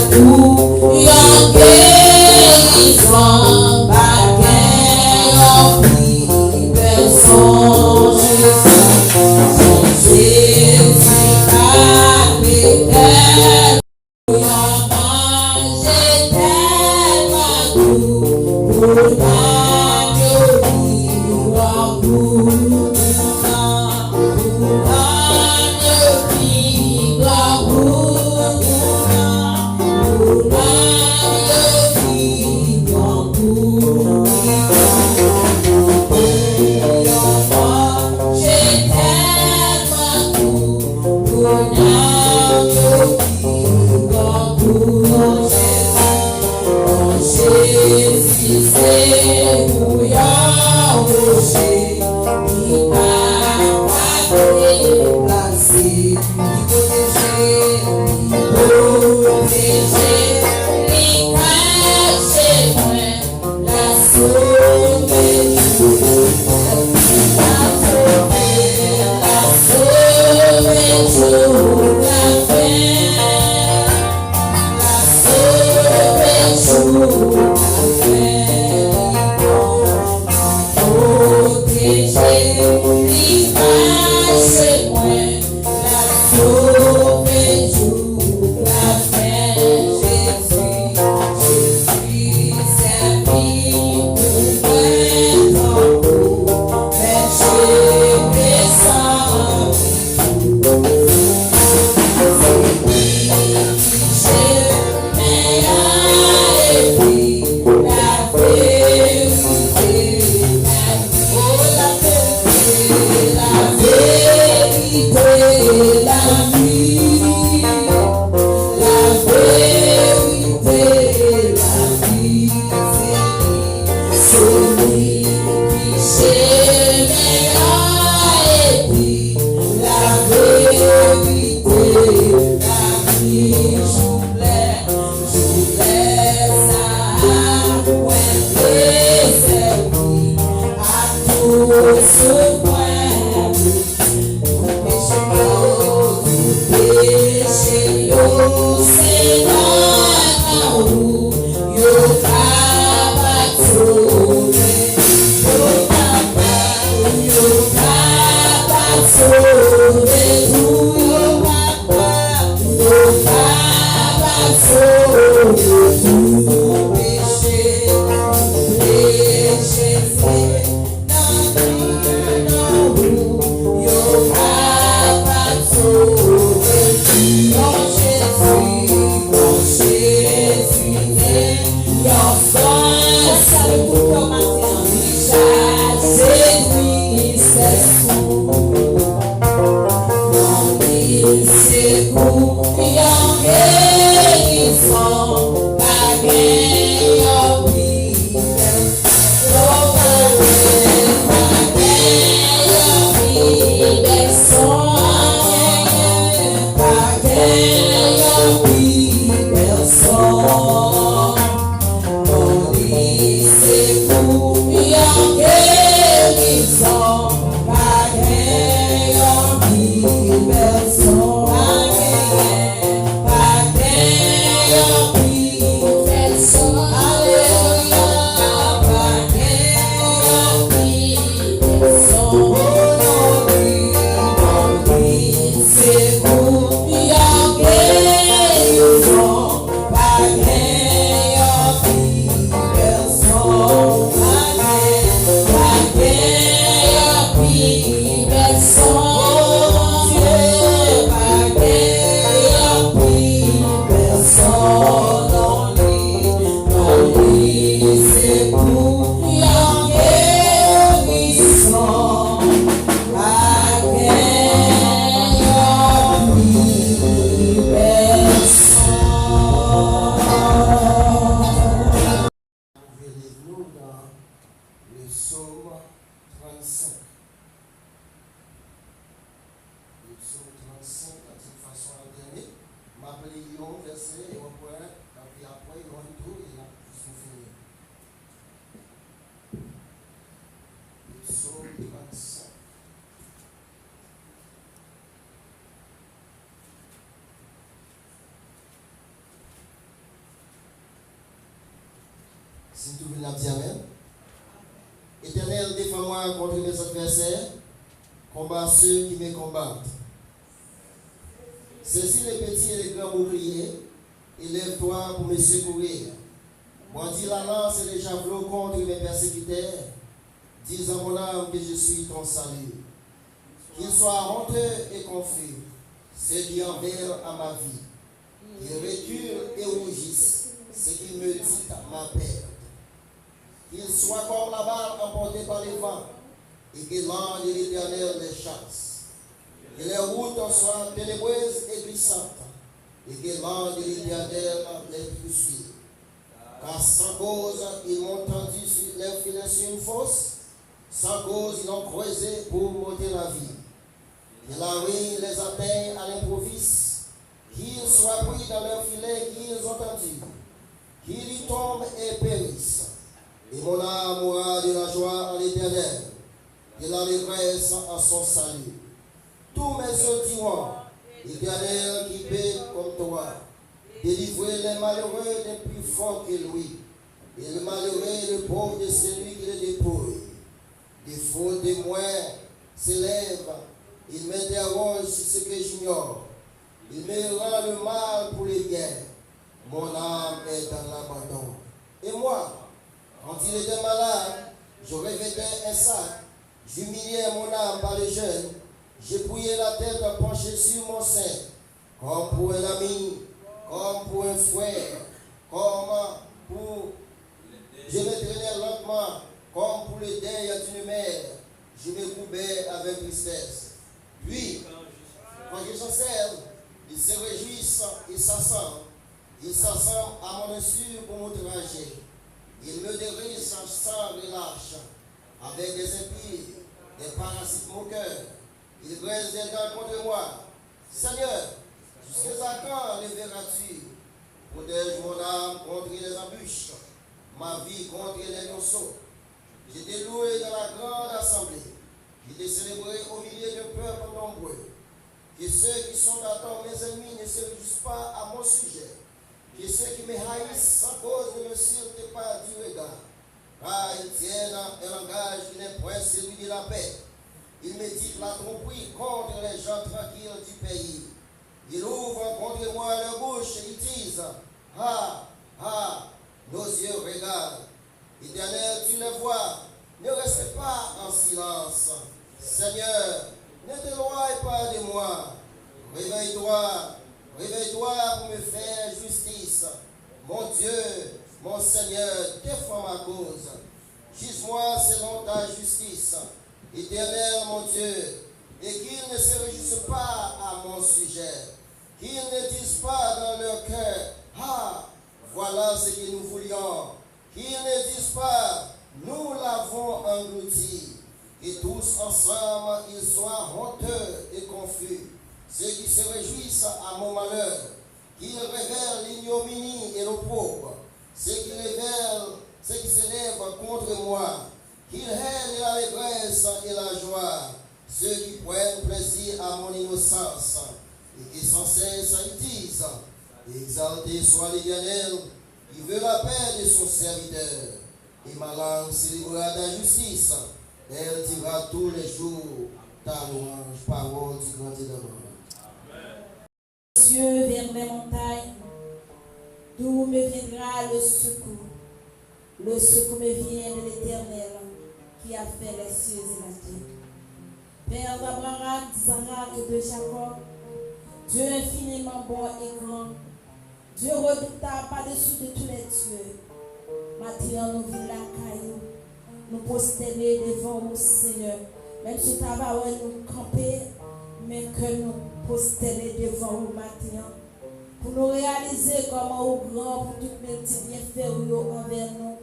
Protéger, Si tout le monde dit Amen. Éternel, défends-moi contre mes adversaires, combat ceux qui me combattent. Saisis les petits et les grands boucliers, élève-toi pour me secourir. Brandis la lance et les javelots contre mes persécuteurs. Dis à mon âme que je suis ton salut. Qu'il soit honteux et confus, ceux qui envers à ma vie. Qu'ils reculent et rougissent, ceux qui me disent ma perte. Qu'ils soient comme la balle emportée par les vents, et que l'ange de l'Éternel les chasse. Que les routes soient ténébreuses et glissantes, et que l'ange de l'Éternel les poursuive. Car sans cause, ils m'ont tendu sur leur filet sur une fosse, sans cause, ils ont creusé pour m'ôter la vie. Que la ruine les atteigne à l'improviste, qu'ils soient pris dans leur filet qu'ils ont tendu, qu'ils y tombent et périssent. Et mon âme aura de la joie en l'Éternel, de l'allégresse en son salut. Tous mes yeux diront, l'Éternel qui paie comme toi, délivrer les malheureux des plus forts que lui, et le malheureux et le pauvre de celui qui le dépouille. Des faux témoins s'élèvent, ils m'interrogent sur ce que j'ignore. Il me rend le mal pour les guerres. Mon âme est dans l'abandon. Et moi, quand il était malade, je revêtais un sac, j'humiliais mon âme par les jeûnes, j'épouillais la tête penchée sur mon sein, comme pour un ami, comme pour un frère, comme pour... Je me traînais lentement, comme pour le deuil d'une mère, je me courbais avec tristesse. Puis, quand je chancelle, ils se réjouissent et s'assemblent. Ils s'assemblent à mon insu pour m'outrager. Ils me dérisent sans relâche, avec des impies, des parasites moqueurs. Ils graissent des dents contre moi. Seigneur, jusqu'à quand le verras-tu? Protège mon âme contre les embûches, ma vie contre les lionceaux. Je t'ai loué dans la grande assemblée. Je t'ai célébré au milieu de peuples nombreux. Que ceux qui sont à tort mes ennemis ne se réjouissent pas à mon sujet. Que ceux qui me haïssent sans cause ne me surent pas du regard. Car ils tiennent un langage qui n'est point celui de la paix. Ils méditent la tromperie contre les gens tranquilles du pays. Ils ouvrent contre moi leur bouche et ils disent, ah, ah, nos yeux regardent. Éternel, tu les vois, ne reste pas en silence. Seigneur, ne t'éloigne pas de moi. Réveille-toi, réveille-toi pour me faire justice. Mon Dieu, mon Seigneur, défends ma cause. Juge-moi selon ta justice. Éternel, mon Dieu, et qu'ils ne se réjouissent pas à mon sujet. Qu'ils ne disent pas dans leur cœur, ah, voilà ce que nous voulions. Qu'ils ne disent pas, nous l'avons englouti. Et tous ensemble, ils soient honteux et confus. Ceux qui se réjouissent à mon malheur, qu'ils révèlent l'ignominie et l'opprobre. Ceux qui s'élèvent contre moi, qu'ils haïssent l'allégresse et la joie. Ceux qui prennent plaisir à mon innocence, et qui sans cesse ils disent, exalté soit l'Éternel, qui veut la paix de son serviteur. Et ma langue célébrera ta justice. Elle dira tous les jours ta louange, parole du grand et de Dieu vers les montagnes, d'où me viendra le secours. Le secours me vient de l'Éternel, qui a fait les cieux et la terre. Père d'Abraham, d'Isaac et de Jacob, Dieu infiniment bon et grand, Dieu redoutable par-dessus de tous les dieux. Maintenant, nous vivons la caillou, nous prosterner devant nous, Seigneur. Même si ta parole nous camper, mais que nous prosterner devant nous maintenant. Pour nous réaliser comment au grand, pour tout le petit bienfait envers nous.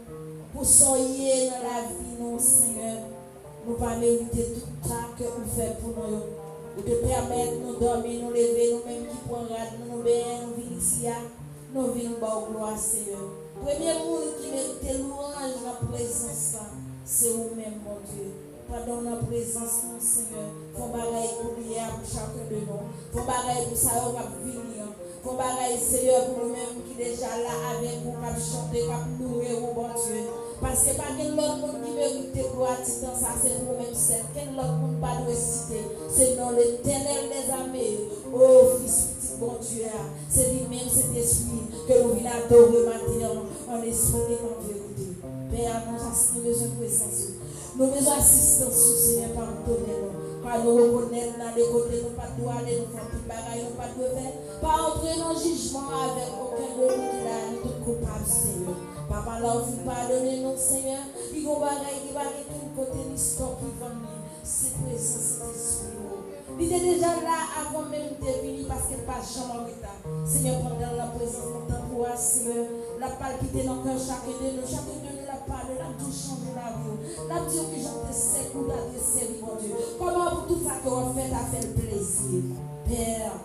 Pour soigner dans la vie, nous, Seigneur. Nous pas mériter tout ça que vous faites pour nous. Vous te permettre de nous dormir, nous lever, nous-mêmes qui prenons nous bénir, nous venons ici, nous venons pour gloire, Seigneur. Premier monde qui mérite louange dans la présence, c'est vous-même, mon Dieu. Pendant la présence, mon Seigneur, font bagaille pour prier pour chacun de nous. Font bagaille pour ça, on va venir. Font bagaille, Seigneur, pour nous-mêmes qui déjà là avec vous, qui chanter, qui louer, bon Dieu. Parce que pas quel autre monde qui mérite de gloire dans ça, c'est nous-mêmes seuls. Quel autre monde pas de citer, c'est dans l'Éternel des armées. Oh, Fils petit bon Dieu, c'est lui-même cet esprit que nous venons adorer maintenant en esprit et en vérité. Père, nous avons besoin de présence. Nous avons besoin d'assistance, Seigneur, par nous donner. Car nous reconnaissons dans les côtés, nous pas de aller, nous faisons plus de bagaille, nous pas de faire. Pas entrer dans le jugement avec aucun de nous qui l'a nous tout coupable, Seigneur. Papa, là, vous pardonnez nous, Seigneur. Il y a des bagailles qui va de tout côté, l'histoire qui va venir. C'est présent, c'est esprit. Il était déjà là avant même de venir parce qu'elle pas jamais en retard. Seigneur, pendant la présence de ton roi, Seigneur, la palpité dans le cœur chacun de nous la parole, la tout changer la vie. La dire que j'en te sais pour la desserre, mon Dieu. Comment pour tout ça que vous faites à faire plaisir. Père,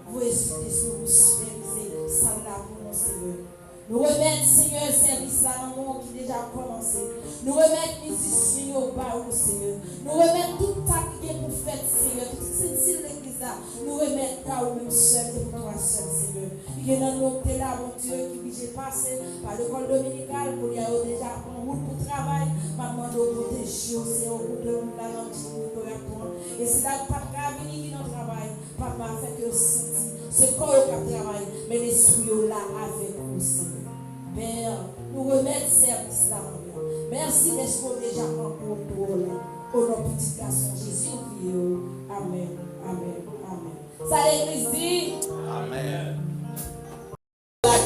vous hésitez sur vous superviser, ça là pour nous, Seigneur. Nous remettre, Seigneur, service là dans le monde qui déjà commencé. Nous remettre musiciens au bas, Seigneur. Nous remettre tout ça qui est pour faire, Seigneur. Tout ce qui est l'église là. Nous remettre là où même seul, et pour toi seul, Seigneur. Il y a un autre là, mon Dieu, qui j'ai passé par l'école dominicale pour y aller déjà en route pour travail. Maman, nous protéger, c'est au bout de la lentille pour répondre. Et c'est là que papa venir qui dans le travail. Papa fait que c'est corps qui travaille, mais l'esprit est là avec nous, Seigneur. Père, nous remettre service là, merci d'être déjà en contrôle. Au nom de petit garçon Jésus, Amen, Amen, Amen. Ça l'église dit Amen.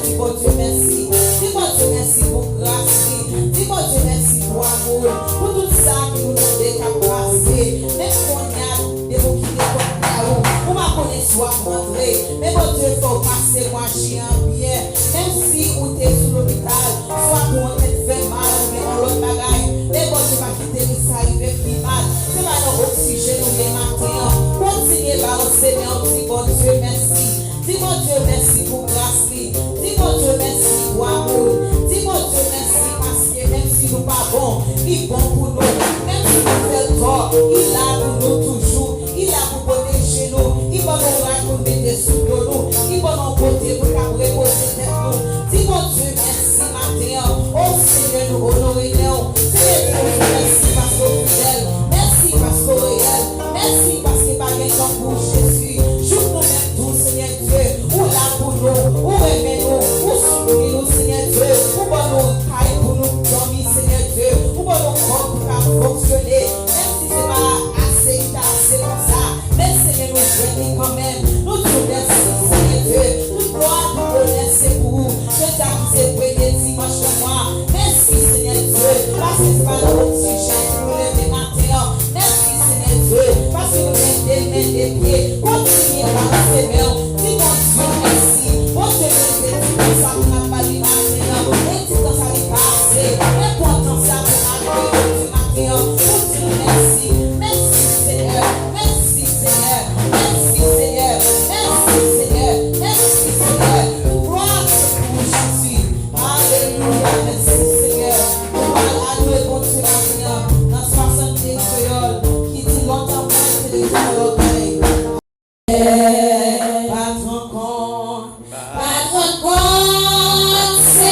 Dis bon Dieu merci. Dis bon Dieu merci pour grâce. Dis bon Dieu merci pour amour. Pour tout ça qui nous donne qu'à passer. Même qu'on y a des mots qui décomptent là-haut. Pour ma connaissance, pour rentrer. Mais bon Dieu, faut passer moi chien bien. Même si on est sous l'hôpital, soit pour on est fait mal, mais on l'autre bagaille. Mais bon Dieu va quitter ça, il fait plus mal. C'est pas dans l'oxygène ou les matins. Continuez à balancer, mais on dit bon Dieu merci. Dis mon Dieu merci pour grâce. Dis mon Dieu merci pour amour. Dis mon Dieu merci parce que même si nous pas bon, il est bon pour nous. Même si nous faisons tort, il est là pour nous toujours. Il est là pour protéger nous. Il va nous raconter sous nous. Il va nous porter pour reposer tête nous. Dis mon Dieu merci matin. Oh Seigneur, nous honorons. Seigneur, nous merci parce que vous fidèle. Merci parce que réel. Merci parce que pas rien comme pour Jésus. Joue nous même tout, Seigneur Dieu. Ou là pour nous, ou aimez-nous, ou soutenez-nous, Seigneur Dieu. Ou bon nous caille pour nous dormir, Seigneur Dieu. Ou bon nous corps pour fonctionner. Même si c'est pas assez comme ça. Mais Seigneur, nous souhaitons quand même. Nous te remercions, Seigneur Dieu. Nous gloire pour bonheur, c'est pour vous. Je t'accuse pour les dimanches de moi. Merci, Seigneur Dieu. Parce que c'est pas notre sujet pour lever matin. Merci, Seigneur Dieu. Parce que vous mettez les mains des pieds. Continuez par ces mains. Dis mon Dieu, merci. Mon Dieu, merci. Dis ça pour n'a pas dit matin. Et dis quand ça n'est pas assez. Important ça pour arriver du matin. Mon Dieu, merci. Merci, Seigneur. Merci, Seigneur. Merci, Seigneur. Merci, Seigneur. Merci, Seigneur. Gloire pour Jésus. Alléluia. Merci, Seigneur. On va louer mon Dieu matin. Dans 60 créoles qui dit longtemps moins que les oreilles. Pas trop con, c'est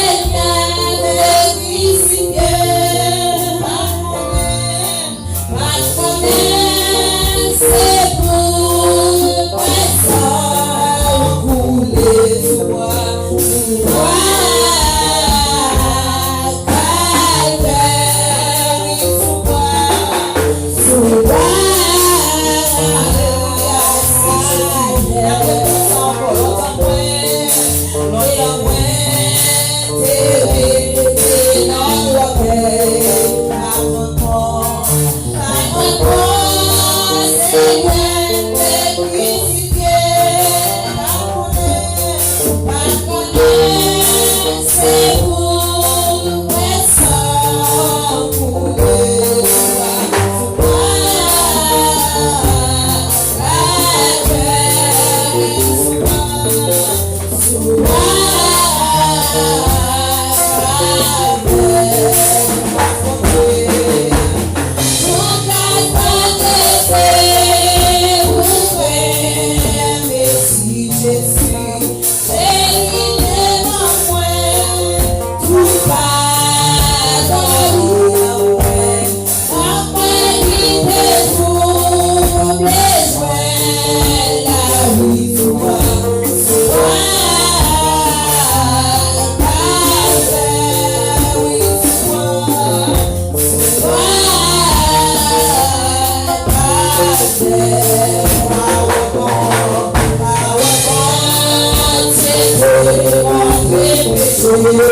Yeah.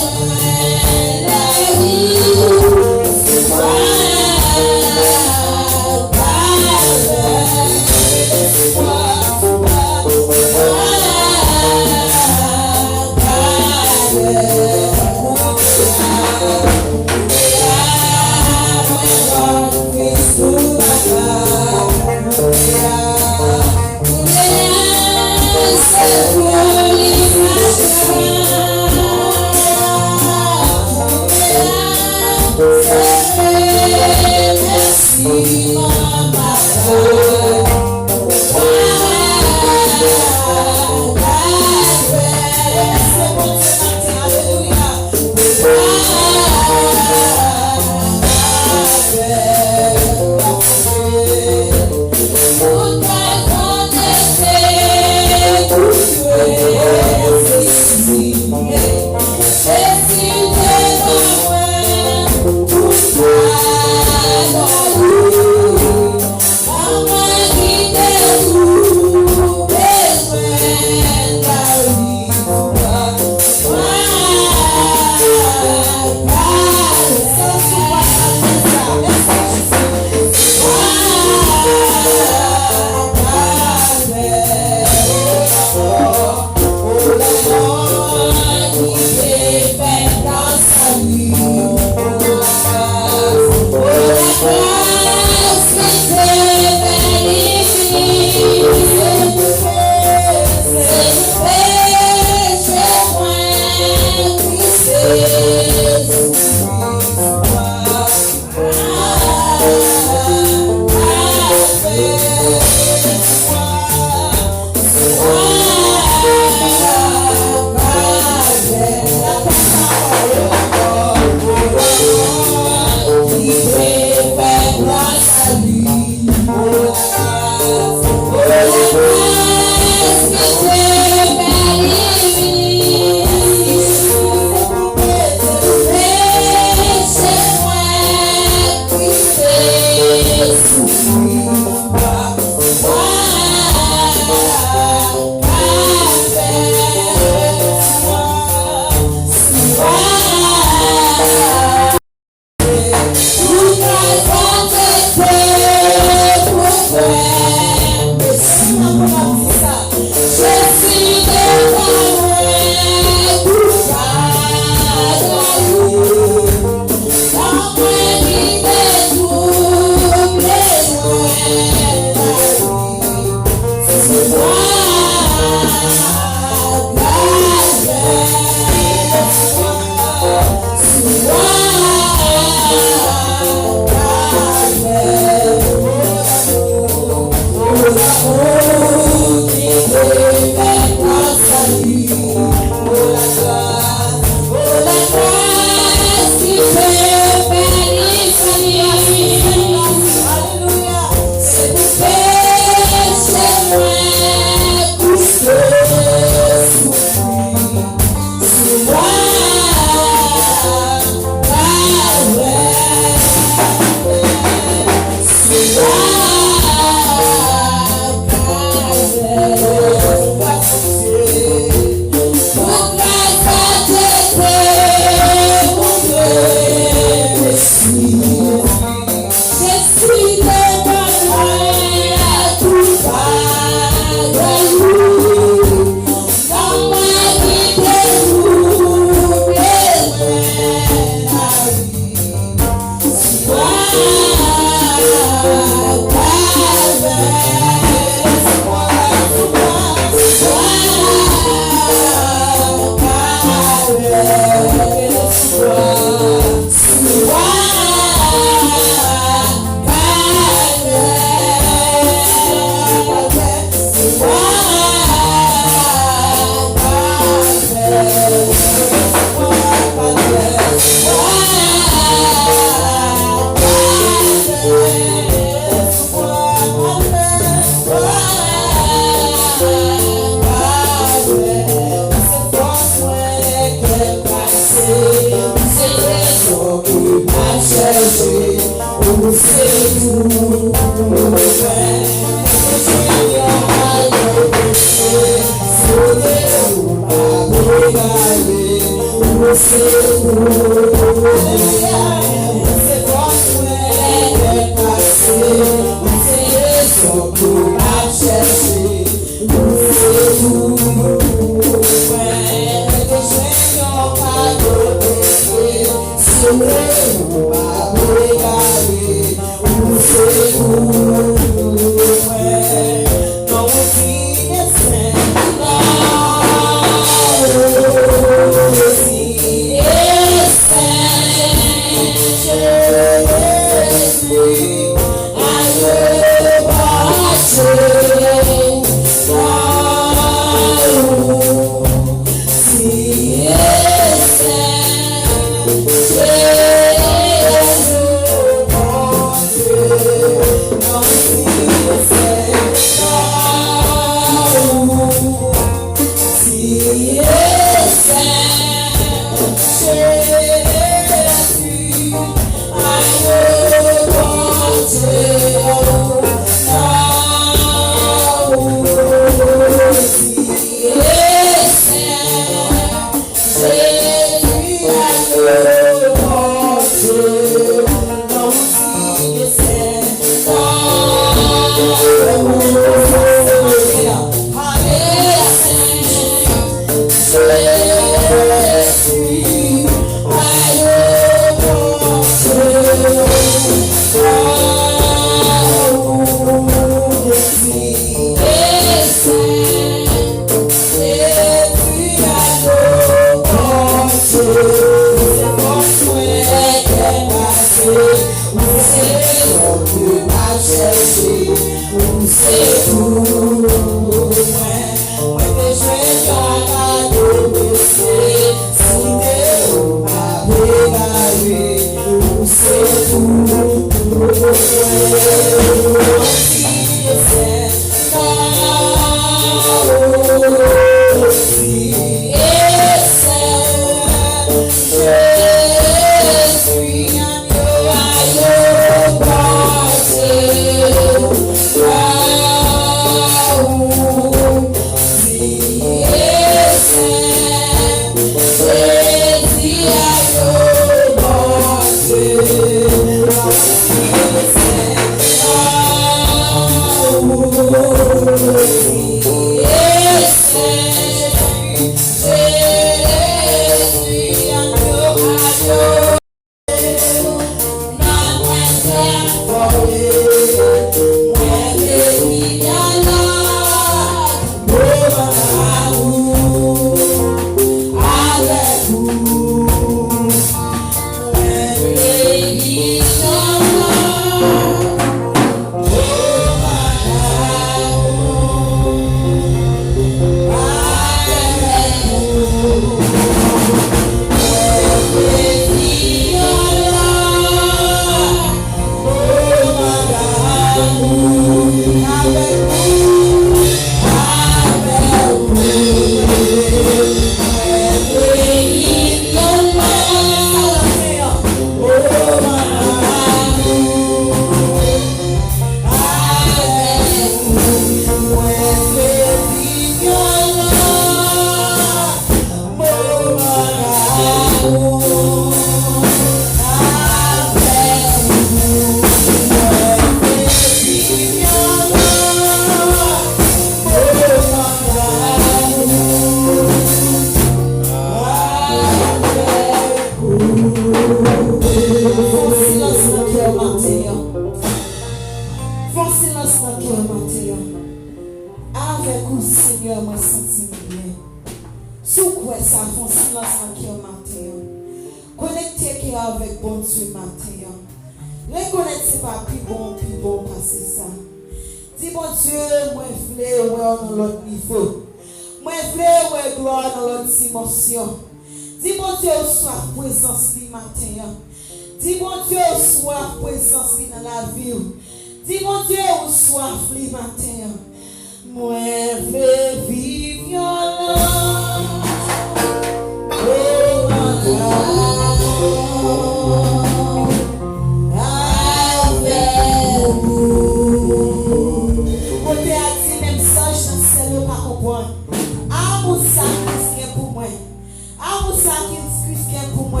ça qui discute pour moi.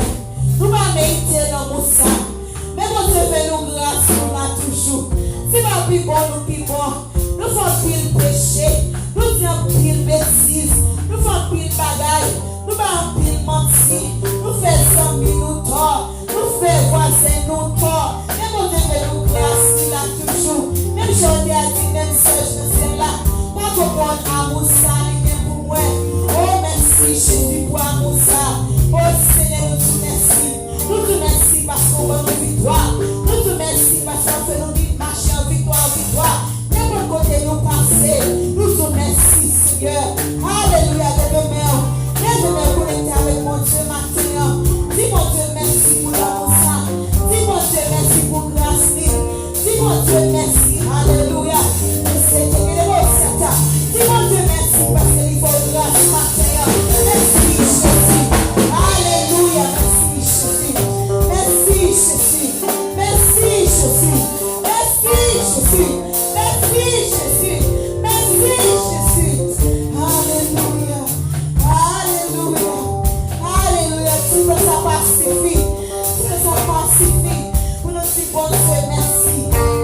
Nous pas mériter dans mon ça. Mais bon Dieu fait nous grâce nous là toujours. C'est pas plus bon nous plus bon. Nous faisons pile péché. Nous disons pile bêtise. Nous faisons pile bagaille. Nous pas pile menti. Nous faisons nous tort. Nous faisons voisin nous tort. Mais bon Dieu fait nous grâce nous là toujours. Même aujourd'hui a dit même Serge ne sais là. Pas de bon amour ça pour moi. Oh merci Jésus pour amour ça. Oh Seigneur nous te merci. Nous te merci parce qu'on va nous victoire. Nous te merci parce qu'on fait nous marcher en victoire, victoire. N'importe côté nous passer. Nous te merci Seigneur. Alléluia, lève-moi connecté avec mon Dieu maintenant. Dis mon Dieu merci pour l'amour ça. Dis mon Dieu merci pour grâce. Dis mon Dieu merci. Alléluia. Dis mon Dieu merci parce qu'il faut grâce matin. Merci Jésus. Alléluia. Merci Jésus. Merci Jésus. Merci Jésus. Merci Jésus. Merci Jésus. Alléluia. Alléluia. Alléluia. Tout ça pacifie. Tout ça pacifie. Pour nous dire bon Dieu merci.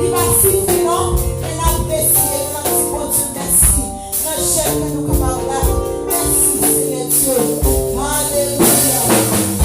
Il pacifie non. Et l'apprécier. Pour nous dire bon Dieu merci. Nous cherchons nous comme là. Merci Seigneur Dieu. Alléluia. Alléluia.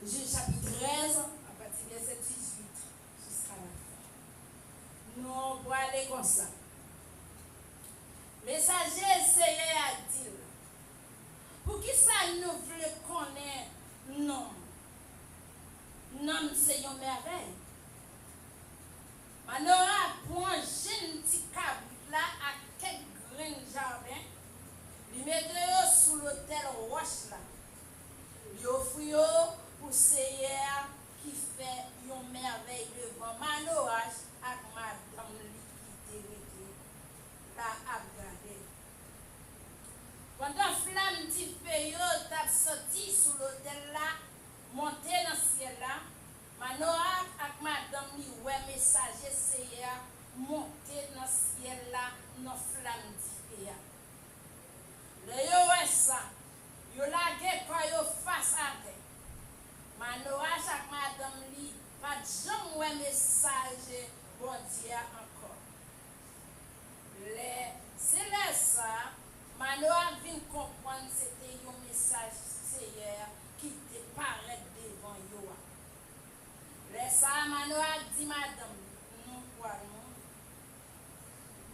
Juge chapitre 13, à partir du verset 18 jusqu'à la fin. Nous pour aller comme ça. Messager essayait à dire, pour qui ça nous roche là. Il offre pour Seigneur qui fait une merveille devant Manoach avec madame liquidité la a gardé. Pendant flamme du feu t'a sorti sous l'autel là, monté dans le ciel là, Manoach avec madame li ouais messager Seigneur monté dans le ciel là, dans flamme du feu. Le yo ouais ça, yo lage quoi yo face à terre. Manoach avec madame li pas jamais ouais message bon Dieu encore. C'est là ça, Manoach vient comprendre c'était un message Seigneur qui te paraît devant yo. Le ça Manoach dit madame, nous quoi nous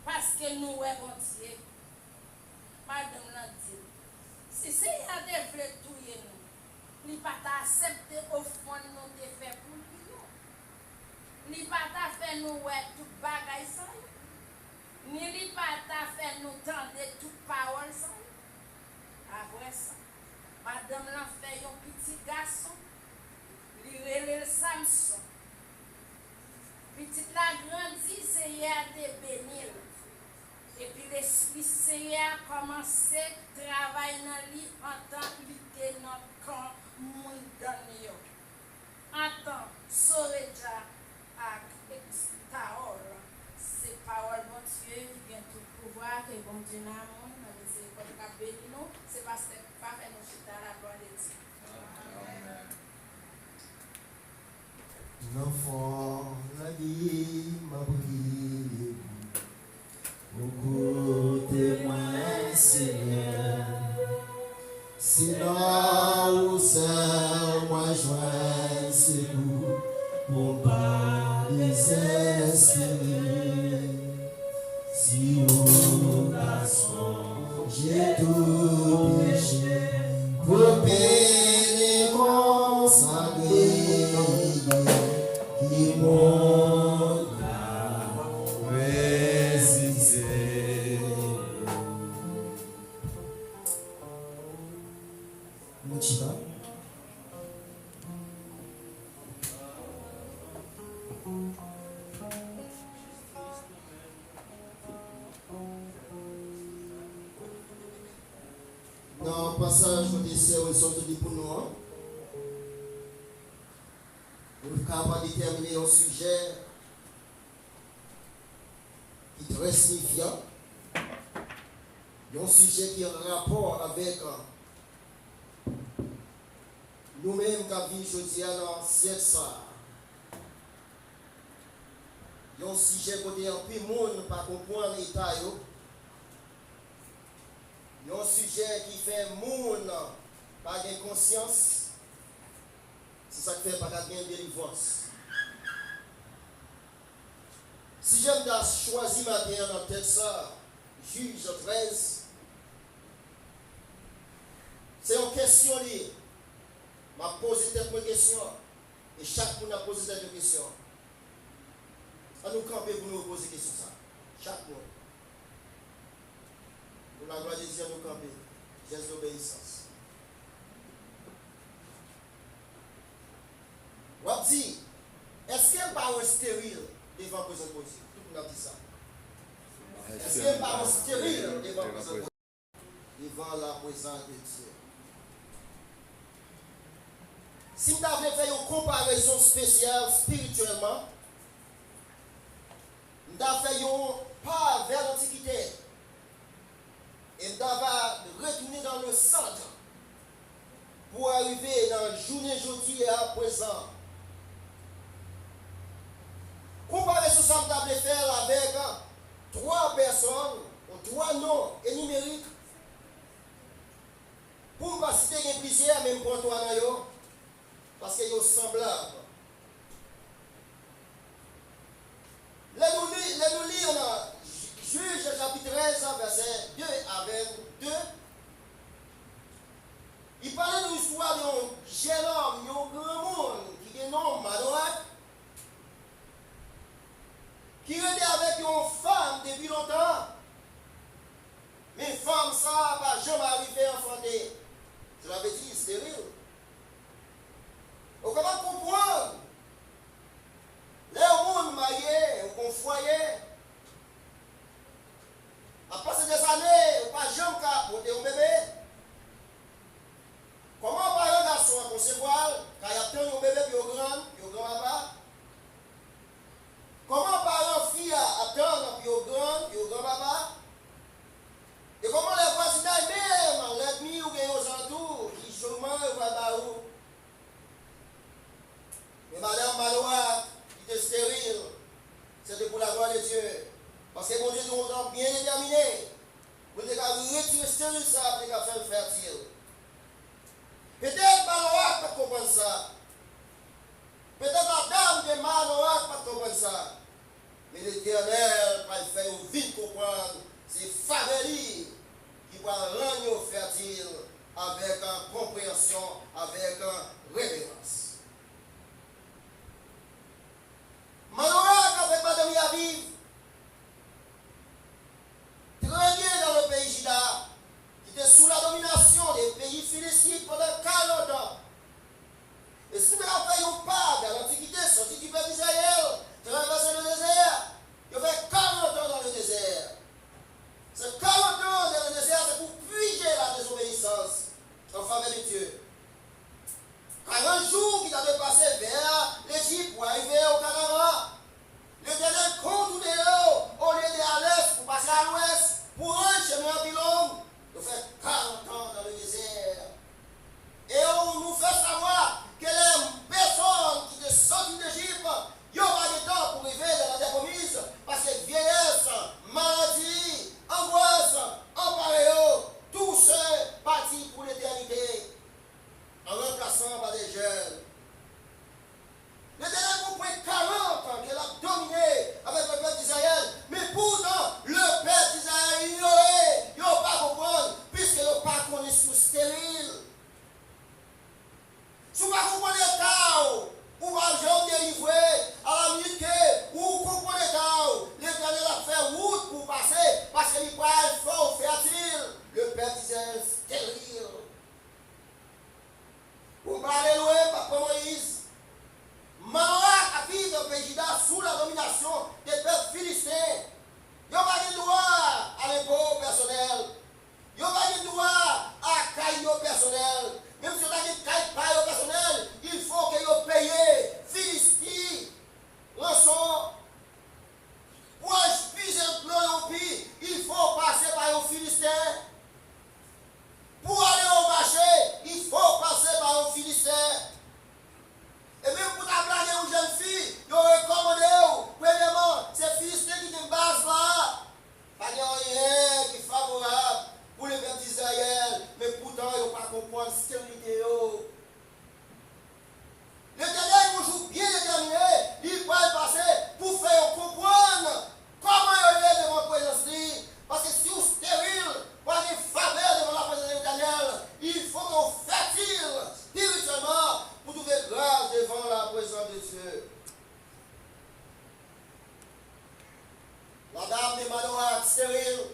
parce que nous ouais bon Dieu. Madame l'a dit, si Seigneur devait tout nous, il pas accepter au fond nous de faire pour lui. Il pas fait nous ouais tout bagaille ça. Ni il pas fait nous tendre toute parole ça. Après ça, madame l'a fait un petit garçon, il relève Samson. Petite la grandi, Seigneur te bénir. Et puis l'Esprit Seigneur a commencé à travailler dans lui en tant que lutter dans le camp mondanio. En tant que Soreja avec parole. C'est parole bon Dieu qui vient tout pouvoir, que bon Dieu n'a pas dans les écoles qui béni nous. C'est parce que pas fait nous chuter à la gloire de Dieu. L'enfant, la vie m'a brillé. Écoutez-moi, Seigneur, sinon où seul moi joins secours pour pas désespérer. Si au garçon j'ai tout péché, pour périr consacré, qui m'ont Motiva. Dans le passage que les sœurs sont dit pour nous, nous sommes capables de déterminer un sujet qui est très signifiant, un sujet qui a un rapport avec nous-mêmes qui vivons aujourd'hui dans le siècle ça. Il y a un sujet côté un peu de monde pas comprendre l'état. Il y a un sujet qui fait monde pas de conscience. C'est ça qui fait pas de délivrance. Si j'aime choisi matin dans tête ça, Juge 13, c'est une question liée. Je pose cette question et chaque monde a posé cette question. À nous camper pour nous poser question ça. Chaque monde. Pour la gloire de Dieu, nous camper. Geste d'obéissance. On dit, est-ce qu'elle parle stérile devant la présence de Dieu? Tout le monde a dit ça. Est-ce qu'elle parle stérile devant la présence de Dieu? Devant la présence de Dieu. Si nous avons fait une comparaison spéciale spirituellement, nous avons fait un pas vers l'Antiquité et nous avons retourné dans le centre pour arriver dans la journée aujourd'hui et à présent. Comparaison ça, nous avons fait avec 3 personnes, 3 noms énumériques. Pour ne pas citer plusieurs, même pour toi, parce qu'ils sont semblables. Nous lisons Juge chapitre 13, verset 2 à 22. Il parle d'une histoire d'un jeune homme, d'un grand monde, qui est nommé Manoach, qui était avec une femme depuis longtemps. Mais une femme, ça n'a jamais arrivé à enfanter. stérile ça qui a fait fertile. Peut-être Manoach pas comprendre ça. Peut-être la dame de Manoach pas comprendre ça. Mais l'Éternel va faire vite comprendre. C'est Faveli qui va rendre fertile avec compréhension, avec révérence. Manoach avec Madame Yaviv, très bien dans le pays Juda, qui était sous la domination des pays philistins pendant 40 ans. Et si vous avez pas dans l'Antiquité, sorti du peuple d'Israël, traversé le désert, il fait 40 ans dans le désert. Ces 40 ans dans le désert, c'est pour puiser la désobéissance en faveur de Dieu. 40 jours qu'il avait passé vers l'Égypte pour arriver au Canaan. L'Éternel contourné au lieu d'aller à l'est pour passer à l'ouest, pour un chemin plus long. Il fait 40 ans dans le désert. Et on nous fait savoir que les personnes qui sont sorties d'Égypte, il n'y aura pas de temps pour arriver dans la terre promise, parce que vieillesse, maladie, angoisse, emparéo, tout ce parti pour l'éternité, en remplaçant par des jeunes. L'Éternel comprend 40 ans qu'elle a dominé avec le peuple d'Israël, mais pourtant, le peuple d'Israël ignoré, il n'a pas compris, puisque il n'a pas connu sous stérile. Si vous ne comprenez pas, vous allez délivrer à la minute que vous comprenez pas, l'Éternel a fait route pour passer, parce qu'il va être fort fertile. Le peuple d'Israël stérile. Vous parlez loin, Papa Moïse. Manoach a vécu dans le pays Juda sous la domination des peuples philistins. Il n'y a pas de droit à l'impôt personnel. Il n'y a pas de droit à caillou personnel. Même si on a dit caillou personnel, il faut que vous payiez Philistie, rançon. Pour puiser le plan au pays, il faut passer par les Philistins. Pour aller au marché, il faut passer par les Philistins. Et même pour ta blague aux jeunes filles, ils ont recommandé, premièrement, ces Philistins qui ont base là, pas de rien qui est favorable pour les peuples d'Israël, mais pourtant, ils n'ont pas compris la stérilité. L'Éternel, toujours bien déterminé, il va passer pour faire comprendre comment il est devant la présence de Dieu. Parce que si vous êtes stérile, pour aller faveur devant la présence de l'Éternel, il faut qu'on fertile spirituellement pour trouver grâce devant la présence de Dieu. La dame de Manoach stérile,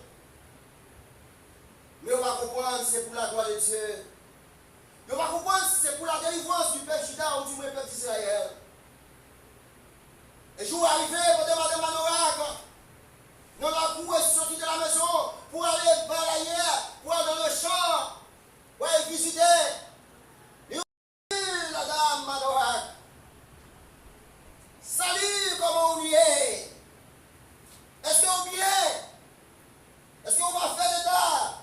mais on va comprendre que c'est pour la gloire de Dieu. On va comprendre que c'est pour la délivrance du peuple Juda ou du peuple d'Israël. Et jour arrivé, pour demander Manoach, dans la cour, elle est sortie de la maison pour aller balayer, pour aller dans le champ, pour aller visiter. Et la dame Manoach, salut, comment on y est? Est-ce qu'on y est? Est-ce qu'on va faire des tas?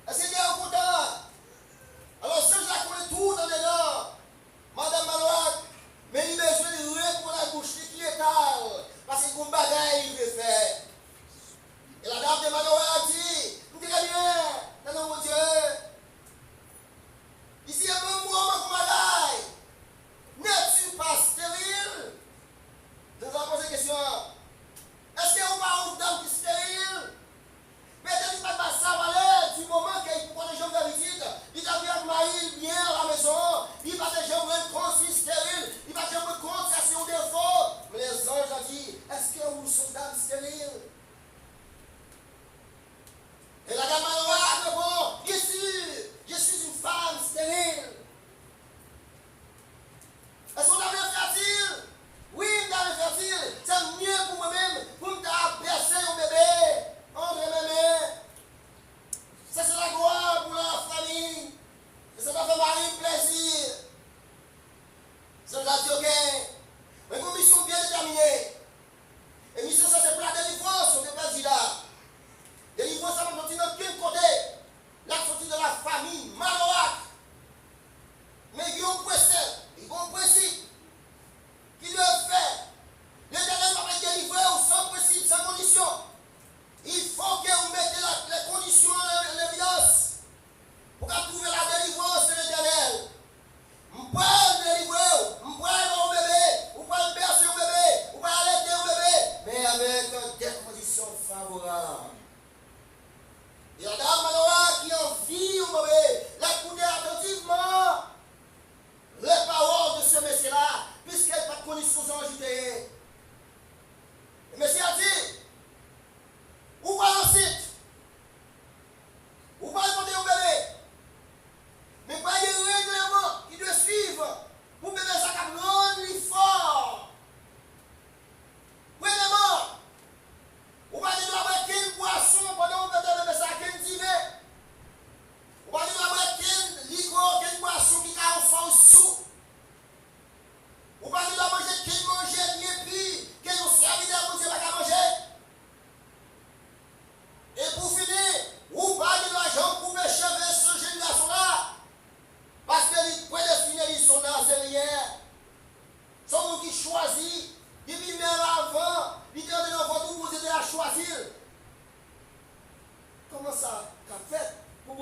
Est-ce qu'il est content? Alors, si je la connais tout dans les dents, Madame Manoach, mais il me besoin de pour la bouche qui est tard, parce qu'il y a un bagage il veut faire. Et la dame de Manoach a dit, très bien,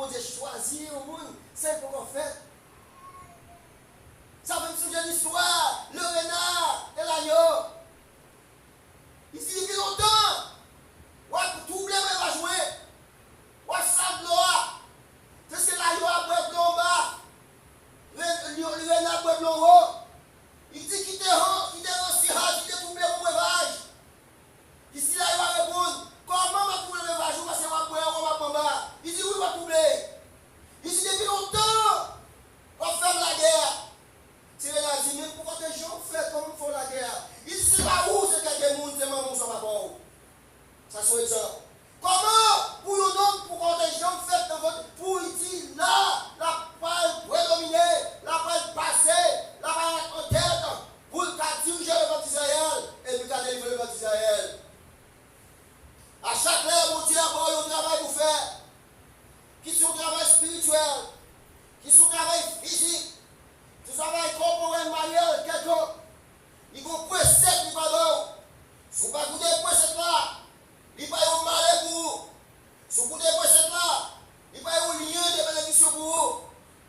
bon Dieu choisi au monde, c'est pour en fait. Ça fait me souvenir l'histoire, le renard et l'agneau. Ici, depuis longtemps, tout le monde va jouer. Ça gloire. C'est que l'agneau a boire de l'en bas. Le renard a boire de l'en haut. Il dit qu'il est aussi hard, qu'il est troublé au breuvage. Ici, là, il va répondre. Comment va trouver le breuvage? Parce que va boire, on va bomber. Il dit oui, il va troubler. Ici, depuis longtemps, on ferme la guerre. C'est là, il dit, mais pourquoi les gens font comme ils font la guerre? Il dit, c'est pas où, c'est quelqu'un monde, c'est maman, ça va pas. Ça soit ça. Comment, pour le nom, pourquoi les gens font dans votre. Pour dire, là, la paille prédominée, la paille passée, la paille en tête, pour diriger le peuple d'Israël, et puis délivrer le peuple d'Israël. À chaque heure, mon Dieu, il y a un travail pour faire. Qui sont un travail spirituel, qui sont un travail physique, qui sont un travail corporel, manuel, quelconque. Il faut précepte, il va donc. Si vous ne pouvez pas précepte là, il va y avoir mal pour vous. Si vous ne pouvez pas précepte là, il va y avoir lien de bénédiction pour vous.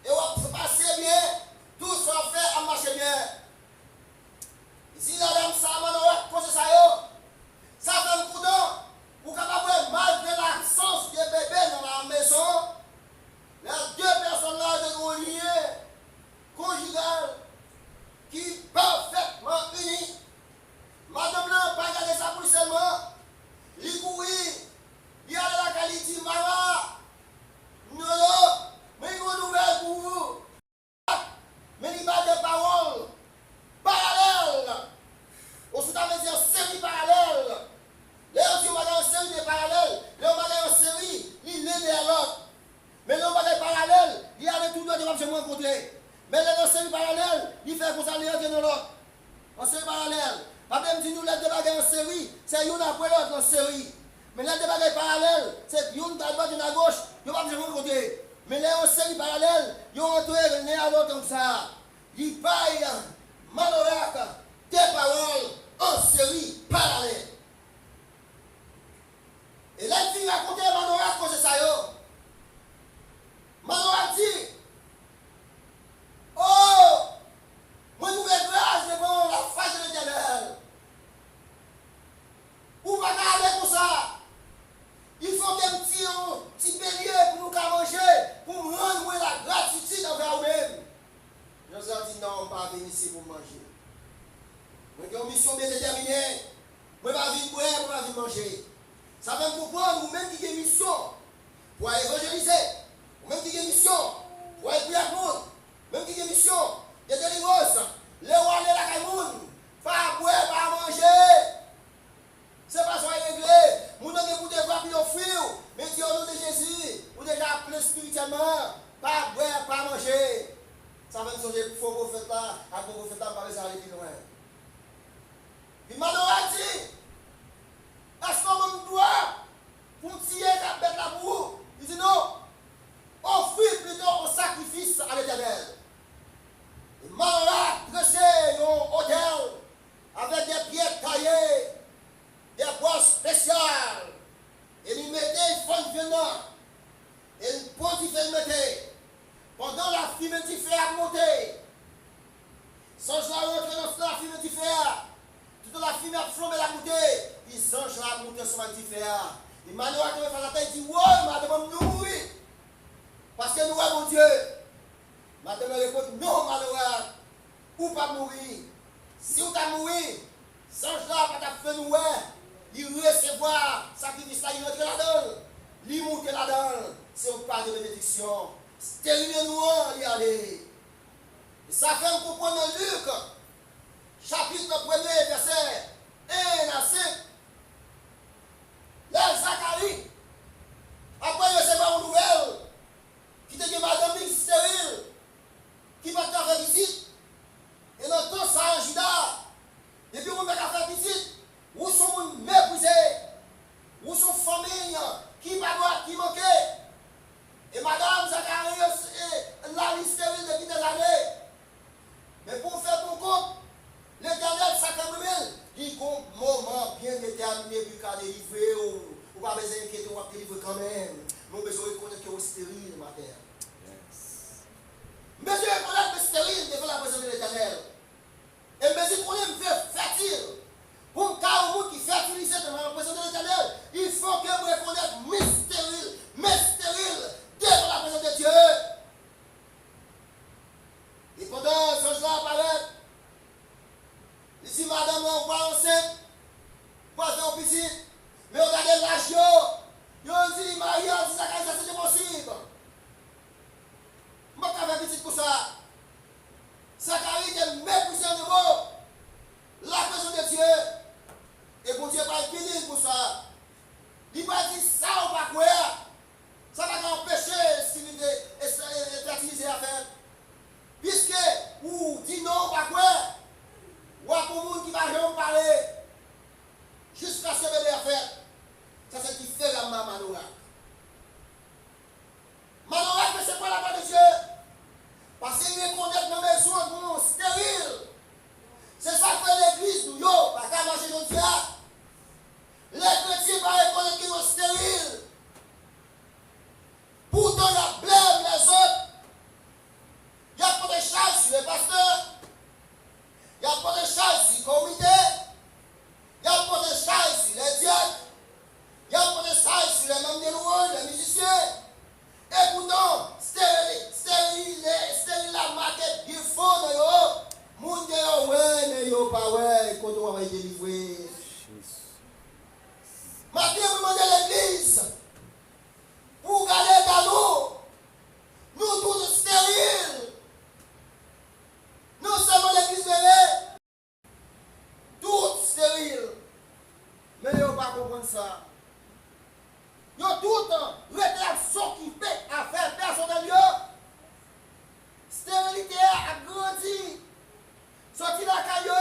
Et on va passer bien, tout sera fait à marcher bien. Ici, la dame, ça va poser ça. Ça fait un coup d'eau. Pour capable malgré l'absence des bébés dans la maison, les deux personnes-là de liens conjugal qui parfaitement unis. Madame Blanc, pas garder ça pour seulement. Il courir, il y a la qualité, Mara. Non, mais il y a une nouvelle pour vous. Mais il y a des paroles parallèles. On se dit dire série parallèle. Là, on va dans une série de parallèles. Là, on va dans une série, il est derrière l'autre. Mais là, on va dans parallèles, il y a le tout droit de va se rencontrer. Mais là, dans une série parallèle, il fait comme ça, il est dans l'autre. En série parallèle. Pas même si nous, les deux bagages en série, c'est une après l'autre en série. Mais les deux bagages parallèles, c'est une à droite, une à gauche, il va se rencontrer. Mais là, en série parallèle, ils ont entré l'un à l'autre comme ça. Ils paillent, malheureusement, des paroles en série parallèle. Et là, il raconte à Manorak que c'est ça. Manorak dit, oh, moi, je vous grâce devant la face de l'Éternel. Vous ne pouvez pas aller pour ça. Il faut qu'un petit bélier pour nous manger, pour nous rendre la gratitude envers nous-mêmes. Je vous ai dit, non, on ne va pas venir ici pour manger. Moi, j'ai une mission bien déterminée. Moi, je ne vais pas venir boire, je ne vais pas venir manger. Ça va me comprendre, vous-même qui avez une mission pour évangéliser, vous-même qui avez une mission pour être bien à monde, même qui avez une mission de délivrance, les rois de la Cameroun, pas boire, pas manger. C'est pas ça réglé. Vous n'avez pas de voir puis offrir, mais si au nom de Jésus, vous déjà appelé spirituellement, pas boire, pas manger. Ça va me songer pour le prophète là, à le prophète là, pas les aller plus loin. Puis Manorak dit, est-ce qu'on doit pour tirer la bête là pour vous? Il dit non. Offrir plutôt un sacrifice à l'Éternel. Et Manorak dressé un hôtel avec des pierres taillées, des bois spéciales. Et il mettait une femme venant. Et une pointe il fait mettre. Pendant la fumée du fer a monté. Sans la rentrer dans la fumée du fer. Toute la fumée a flambé la bouteille. Il songe la monter sur la différence. Et Manorak me fait la tête, il dit, ouais, madame, nous mourir. Parce que nous avons mon Dieu. Madame répond, non, Manorak, ou pas mourir. Si vous avez mourir, songe là, pas ta fait nous, il recevoir sacrifice là, il rentre là-dedans. Il monte là-dedans. C'est un pas de bénédiction. Stérile nous, il y aller. Et ça fait comprendre dans Luc, chapitre 1er, verset 1 à 5. Là, Zacharie, après recevoir une nouvelle, qui te dit madame stérile, qui va te faire visite, et dans tout ça, en Juda, et puis on va faire visite, où sont méprisés, où sont familles, qui va voir, qui manquait. Et madame Zacharie, la liste stérile depuis des années. Mais pour faire ton compte, l'Éternel, ça quand même, il y a un moment bien déterminé pour délivrer, ou pas besoin d'inquiéter, on va délivrer quand même. Nous avons besoin de reconnaître que ça. Yo tout réglage s'occuper à faire personnel yo. Stérilité a grandi. Sorti la caillou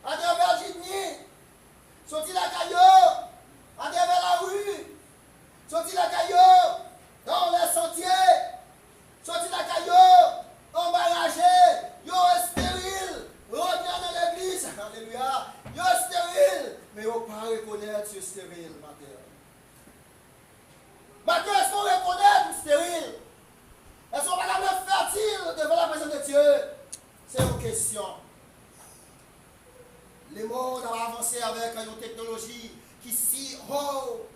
à travers Jidni. Sorti la caillou à travers la rue. Sorti la caillou dans les sentiers. Sorti la caillou embarragé. Yo est stérile. Revient dans l'église. Alléluia. Yo est stérile. Mais yo pas reconnaître ce stérile matin. Maintenant, est-ce qu'on reconnaît le stérile? Est-ce qu'on va la mettre fertile devant la présence de Dieu? C'est une question. Le monde a avancé avec une technologie qui si haut.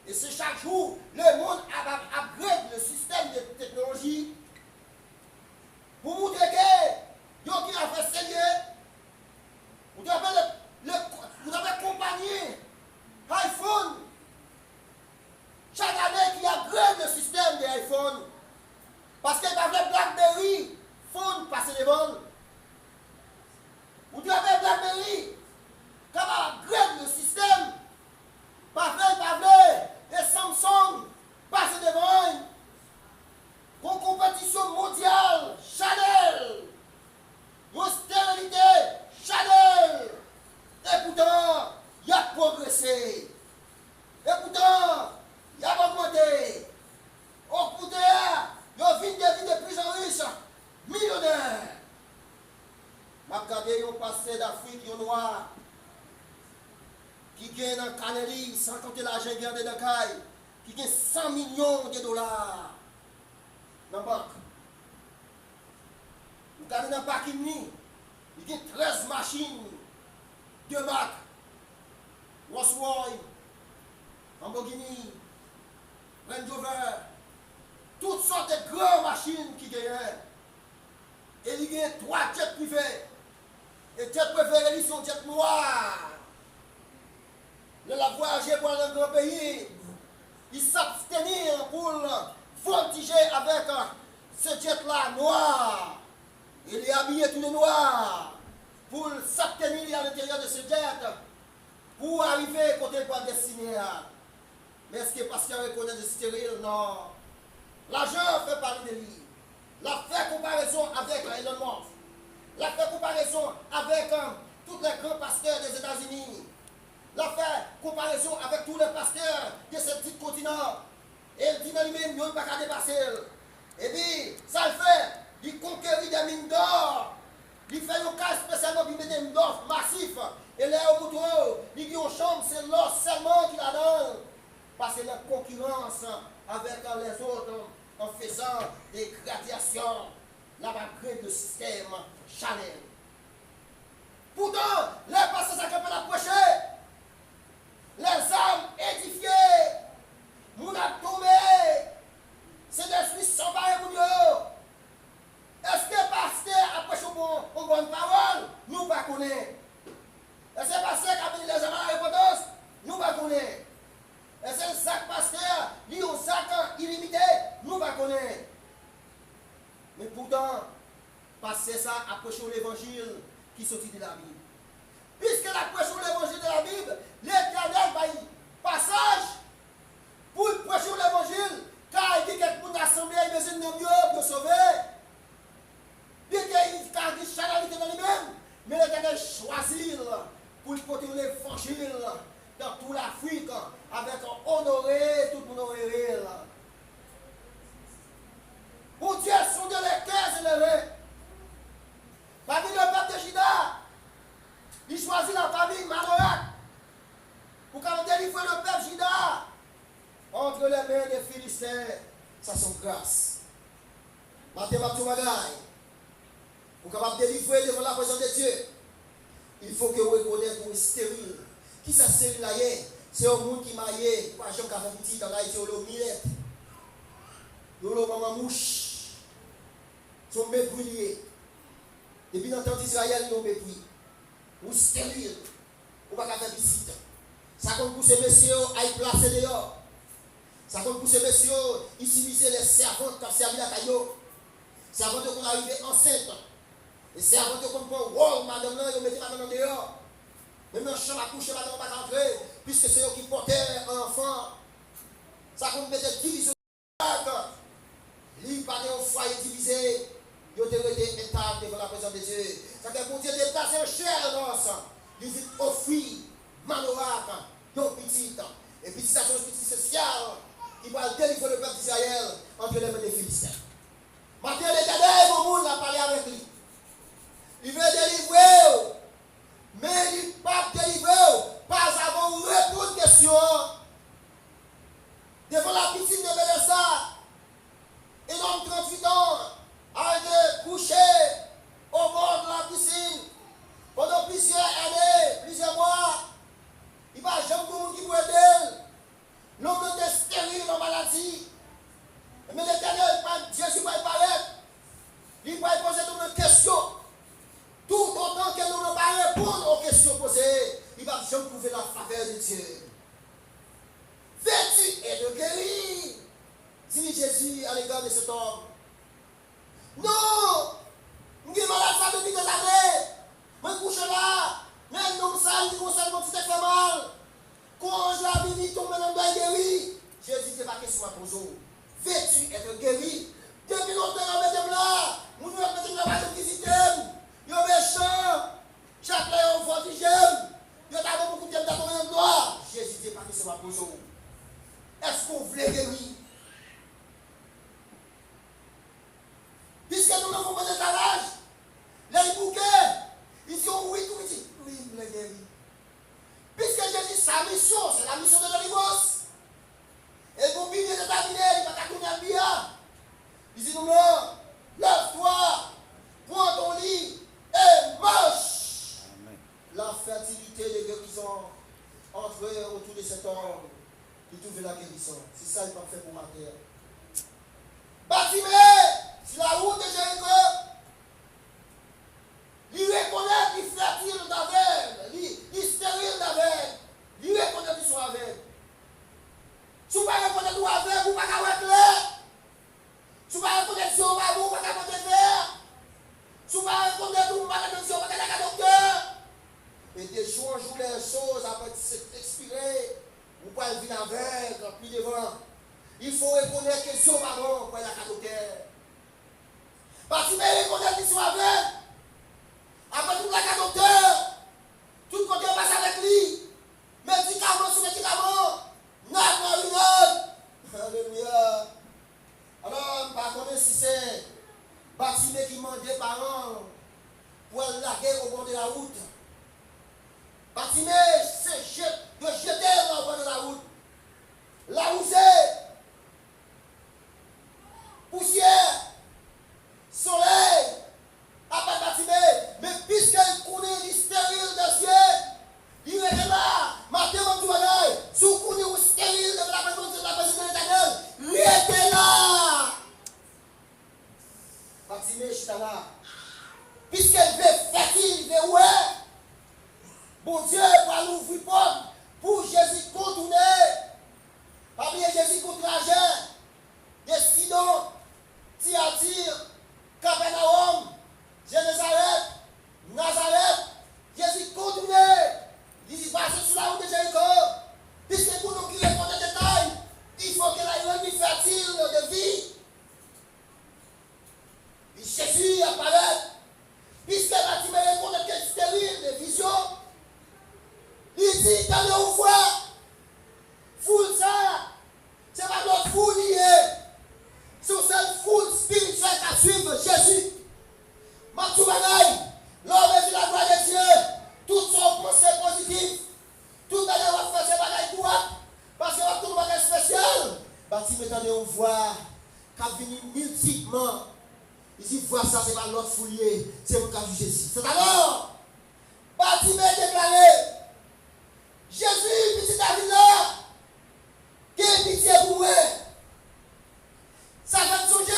Et c'est chaque jour, le monde upgrade le système de technologie pour montrer que yo qui a fait sérieux. Vous avez compagnie iPhone. Chaque année qui upgrade le système de iPhone. Parce qu'il y a BlackBerry, phone passer devant. Vous avez BlackBerry, quand on upgrade le système, et Samsung passe devant. Une compétition mondiale, Chanel, une stérilité, Chanel. Et pourtant, il a progressé. Et pourtant, il a augmenté. Au côté, il a vu des vies de plus en riches, millionnaires. Je regarde un pasteur d'Afrique, un noir, qui gagne dans Canary, sans compter l'argent gardé dans Caille, qui gagne 100 millions de dollars dans la banque. Vous regardez dans le parking, il gagne 13 machines, 2 marques, Rolls-Royce, Lamborghini, Range Rover, toutes sortes de grandes machines qui gagnent. Et il gagne 3 jets privés. Et jet préféré, ils sont jets noirs. Il a voyagé pour un grand pays. Il s'abstenir pour voltiger avec ce jet-là noir. Il est habillé tout de noir pour s'abstenir à l'intérieur de ce jet pour arriver côté quoi destiné. Mais est-ce que parce qu'il reconnaît de stérile? Non. L'argent fait parler de lui. La fait comparaison avec Elon Musk. La fait comparaison avec tous les grands pasteurs des États-Unis. La fait comparaison avec tous les pasteurs de ce petit continent. Et il dit dans lui-même, il n'y a pas qu'à dépasser. Et puis, ça le fait. Il conquérit des mines d'or. Il fait un cas spécialement pour mettre des mines d'or massifs. Et là, au bout, il dit une chambre, c'est l'or seulement qu'il a donné. Parce que la concurrence avec les autres en faisant des gradations. Là-bas, le système Chanel. Pourtant, les pasteurs s'accapent à prêcher. Les âmes édifiées, nous a tombé, c'est l'esprit sans barre pour nous. Est-ce que pasteur a prêché une bonne parole? Nous ne connaissons pas. Est-ce que pasteur a mis les âmes à la répondance? Nous ne connaissons pas. Est-ce que le sac pasteur lit un sac illimité? Nous ne connaissons pas. Mais pourtant, pasteur ça a prêché l'évangile qui sortit de la Bible. Puisque la prêche l'évangile de la Bible, l'Éternel va y passage pour prêcher l'évangile, car il dit que pour l'assemblée, il a besoin de mieux pour sauver. Bien qu'il a dit charité dans lui-même, mais l'Éternel choisit pour porter l'évangile dans toute l'Afrique avec honorer tout le monde. Pour Dieu, sont de les cœurs élevés. Parmi le peuple de Juda, il choisit la famille Manoach pour qu'on délivre le peuple Juda entre les mains des Philistins. Ça, c'est grâce. Mathématiques bagaille. Pour qu'on délivrer devant la présence de Dieu, il faut que vous reconnaissiez qu'on est stérile. Qui ça stérile là? C'est un monde qui maillé. Pas jean qui a fait petit dans l'Haïti, il y a le millette. Il y a le maman mouche. Ils sont méprisés. Depuis l'entente d'Israël, ils ont mépris. Ou stérile, ou pas faire visite. Ça compte pour ces messieurs à y placer dehors. Ça compte pour ces messieurs, ils utilisaient les servantes qui ont servi la caillou. Servantes qui sont arrivées enceintes. Les servantes qui ont pris un rôle, madame là, ils ont mis madame dehors. Même dans le champ à coucher, madame, pas rentrer, puisque c'est eux qui portaient un enfant. Ça qu'on mettait division. Lui, pas un foyer divisé, il aurait été intacts devant la présence de Dieu. Ça fait pour Dieu déplacer un cher dans ça. Il vit offrir, manorak, donc petit. Et puis, ça c'est un petit social qui va délivrer le peuple d'Israël entre les mains des Philistins. Maintenant, l'Éternel, mon monde, a parlé avec lui. Il veut délivrer, mais il ne peut pas délivrer, pas avant de répondre aux questions. Devant la piscine de Bélessa, un homme de 38 ans a été couché au bord de la piscine pendant plusieurs années, plusieurs mois. Il va jamais de monde qui peut aider. L'homme était stérile en maladie. Mais l'Éternel, Jésus va apparaître. Il va poser toutes les questions. Tout autant que nous ne pas répondre aux questions posées, il va jamais trouver la faveur de Dieu. Vêtu et de guérir, dit Jésus à l'égard de cet homme. Non! Je suis malade ça depuis des années. Je couche là. Mais non, ça, il concerne mon petit fait mal. Quand je la vie, tombe dans le guéri. Jésus, c'est pas question à poser. Vêtu et de guérir. Depuis longtemps, on met des là. On nous a mis là pour visiter. Il y a méchant. Chaque fois, on voit du j'aime. Il y a beaucoup de temps dans ton endroit. Jésus, c'est pas question à poser. Est-ce qu'on voulait guérir? Puisque nous n'avons pas de talage, les bouquets, ils disent oui, tout dit. Oui, il voulait guérir. Puisque Jésus, sa mission, c'est la mission de délivrance. Et pour bien déterminer, il va t'accompagner à bien. Il dit non, lève-toi, prends ton lit et marche. La fertilité de guérison entre autour de cet homme. Il trouve la guérison. C'est ça qu'il va faire pour ma terre. Bartimée, sur la route de Jéricho, il reconnaît qu'il est fertile d'aveugle, il est stérile d'aveugle, il reconnaît qu'il soit aveugle. Si vous ne reconnaissez pas aveugle, vous ne pouvez pas clair. Si vous ne reconnaissez pas aveugle, vous ne pouvez pas faire. Si vous ne reconnaissez pas, vous ne pouvez pas faire docteur. Et des jours, je voulais les choses après s'expirer. Vous pouvez vivre avec, plus devant. Il faut reconnaître que c'est marron pour la cadoteur. Parce que reconnaître qu'ils sont avec. Après tout la cadoteur, tout côté on passe avec lui. Médicaments sur médicaments. Alléluia. Alors, par contre, si c'est Bartimée qui demande des parents pour la larguer au bord de la route. Bartimée, c'est de jeter au bord de la route. La rousée, poussière, soleil, après Bartimée, mais puisqu'il connaît les stériles de Dieu, il est là, matin, mon tournage, sous connaît ou stérile de la présence de l'Éternel, il était là. Bartimée, je suis là. Puisqu'elle veut fertile, il veut ouais. Bon Dieu, va l'ouvrir porte pour Jésus contourner. Pas bien Jésus contre l'argent. Des Sidon, Thyatire, Capernaum, Génézareth, Nazareth. Jésus contourner. Il dit passer sur la route de Jéricho. Puisque pour nous qui répondent des détails, il faut qu'elle ait une vie fertile de vie. Et Jésus apparaît. Puisque Bartimée reconnaît qu'elle est stérile de vision. Il dit, t'as le voir, foule ça, c'est pas notre foule liée, c'est cette foule spirituelle qui suivre Jésus. Matou bagaille, l'homme est la gloire de Dieu, tout son pensée positif, tout à l'heure faire ces bagailles droites, parce que tout le bagage spécial. Bartimée t'as le voir, qui a venu multiplement. Il dit, voir ça, c'est pas notre foule liée, c'est le cas de Jésus. C'est alors, Bartimée déclaré. Jésus, petit David là, quelle pitié pour moi. Ça va me songer.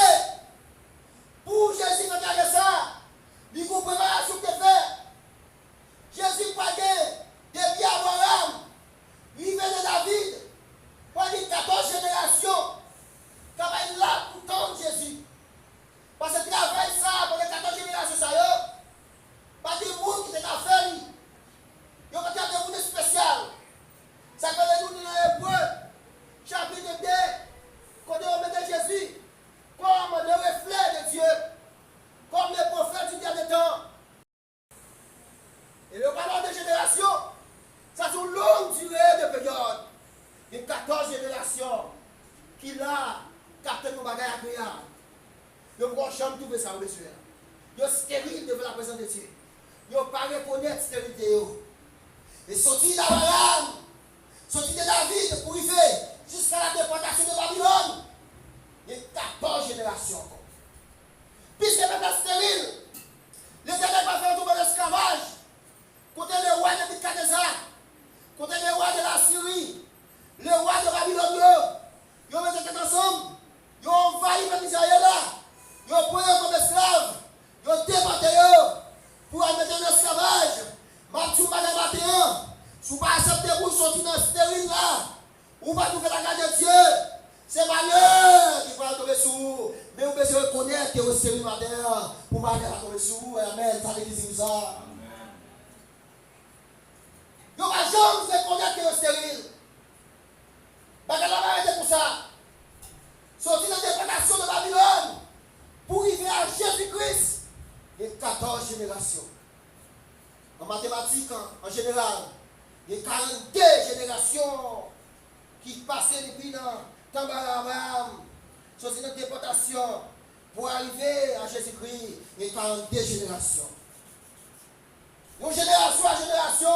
Pour Jésus, quand il a ça, il faut préparer ce que tu fais. Jésus, pas depuis Abraham, il vient de David, pendant 14 générations, quand il est là pour tendre Jésus. Parce que travail ça, pendant 14 générations, ça y est, pas de agréable. Ils ne vont jamais trouver ça, monsieur. Ils sont stériles devant la présence de Dieu. Ils n'ont pas reconnaître la stérilité. Et sorti d'Abraham, sorti de David pour arriver jusqu'à la déportation de Babylone. Il y a 14 générations encore. Puisque maintenant stérile, l'Éternel va faire tomber l'esclavage. Côté les rois de Nebuchadnezzar, côté les rois de la Syrie, les rois de Babylone, ils ont mis tête ensemble, ils ont envahi le Israël là, ils ont pris comme esclaves, ils ont déporté pour aller mettre en esclavage. Mathieu Madame 21, si vous ne pas accepter pour sortir dans le stérile là, ou pas trouver la garde de Dieu, c'est malheur qui va tomber sur vous. Mais vous devez reconnaître que vous êtes stérile matin pour malheur va tomber sur vous. Amen. Ça veut dire ça. Vous ne pouvez jamais reconnaître que vous êtes stérile. Parce que la vérité pour ça. Sortir de la déportation de Babylone pour arriver à Jésus-Christ. Il y a 14 générations. En mathématiques, en général, il y a 42 générations qui passaient depuis dans temps d'Abraham, sur une déportation pour arriver à Jésus-Christ. Il y a 42 générations. Donc, génération à génération,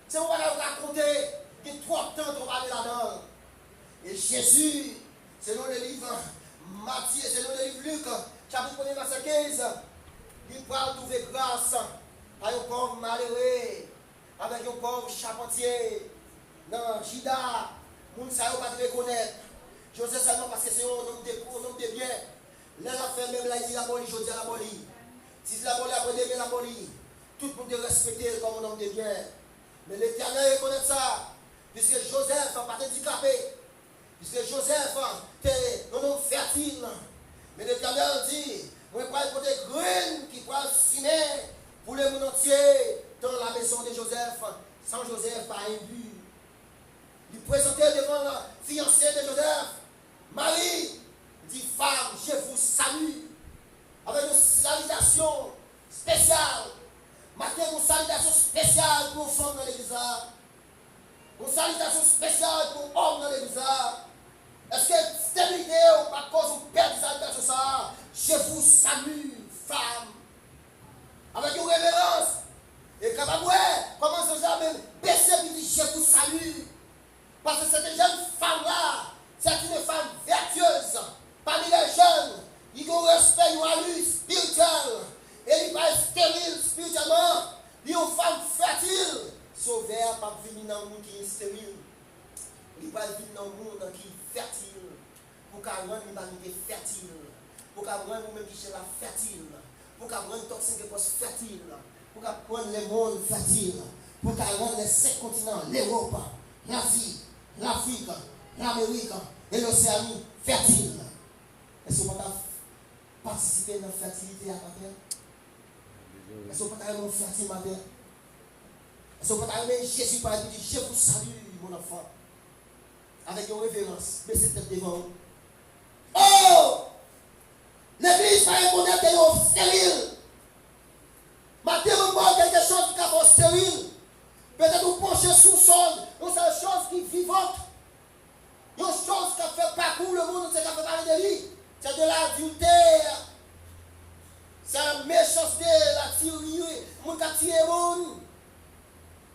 c'est pour vous raconter des 3 temps qu'on va aller là-dedans. Et Jésus, selon le livre Matthieu, selon le livre Luc, chapitre 1, verset 15, il va trouver grâce à un pauvre malheureux, avec un pauvre charpentier, dans Jida, moun sa yo pas de reconnaître. Je sais seulement parce que c'est un homme de bien. Les affaires même là, il dit la boli, je dis la boli. Si la boli après demain la boli, tout le monde doit respecter comme un homme de bien. Mais l'Éternel reconnaît ça, puisque Joseph n'a pas handicapé, puisque Joseph était un homme fertile. Mais l'Éternel dit, moi je vais porter graines qui vont s'aimer pour le monde entier dans la maison de Joseph. Sans Joseph, pas un but. Il présentait devant la fiancée de Joseph, Marie, dit femme, je vous salue, avec une salutation spéciale. Maintenant, une salutation spéciale pour femmes dans l'église. Une salutation spéciale pour hommes dans l'église. Est-ce que stérilité ou par cause vous perdez salutation ça? Je vous salue, femme. Avec une révérence. Et quand vous comment ce genre même baisser et dire je vous salue. Parce que cette jeune femme-là, c'est une femme vertueuse. Parmi les jeunes, ils ont respect, ils ont allure spirituelle. Et ils ne sont pas stériles spirituellement. Ils ont une femme fertile. Sauver par venir dans le monde qui est stérile. Ils va venir dans le monde qui est fertile. Pour qu'elle rende l'humanité fertile. Pour qu'elle rende vous-même qui est la fertile. Pour qu'elle rende toxine qui est fertile. Pour qu'elle rende le monde fertile. Pour qu'elle rende les 5 continents, l'Europe, l'Asie, l'Afrique, l'Amérique et l'Océanie fertile. Est-ce qu'on va participer dans la fertilité à matin? Est-ce qu'on va être fertile matin? Est-ce qu'on va être Jésus par exemple, je vous salue mon enfant. Avec une révérence, mais c'est peut-être devant vous. Oh! L'église va reconnaître qu'elle est stérile. Matin, on voit quelque chose qui est stérile. Peut-être vous penchez sous le sol, une seule chose qui est vivante. Une chose qui fait parcours le monde, c'est qui fait parler de lui. C'est de l'adultère. C'est la méchanceté, la tuerie, le monde qui a tué le monde.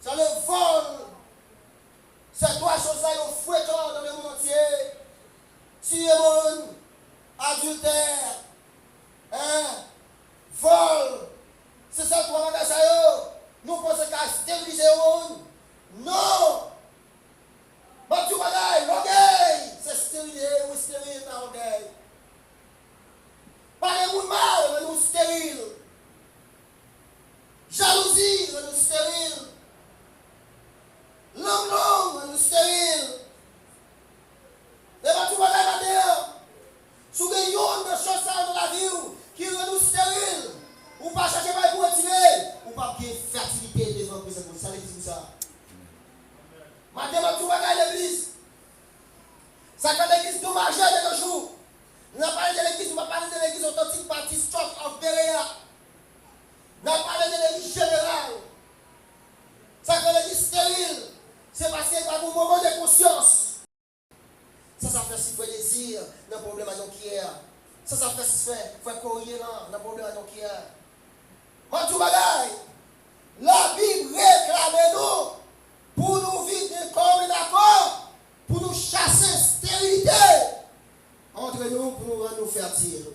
C'est le vol. Ces 3 choses-là, ils ont fréquent dans le monde entier. Tuer le monde, adultère, vol. C'est ça le 3 bagages. Nous pensons qu'à stériliser le monde. Non! Mais tu bagaille, l'orgueil, c'est stérilisé ou stérile dans l'orgueil. Pas les gens mal, mais nous stériles. Jalousie, mais nous stériles. L'homme, mais nous stériles. Et bien tu bagaille là-dedans. Si vous avez une chose dans la vie qui rend nous stériles, ou pas chercher pour retirer, ou pas qu'il y ait fertilité devant vous. Ça veut dire ça. Maintenant, tu vas à l'église. Ça fait l'église dommagée de nos jours. On a parlé de l'église, on va parler de l'église authentique Baptiste Church of Berea. On a parlé de l'église générale. Ça fait l'église stérile. C'est parce qu'il y a un moment de conscience. Ça fait si peu désir dans le problème à nos pierres. Ça fait se faire. Faut courir dans le problème qui est. Moi, tout bagaille. La Bible réclame nous pour nous vivre comme d'accord, pour nous chasser stérilité entre nous, pour nous rendre fertiles.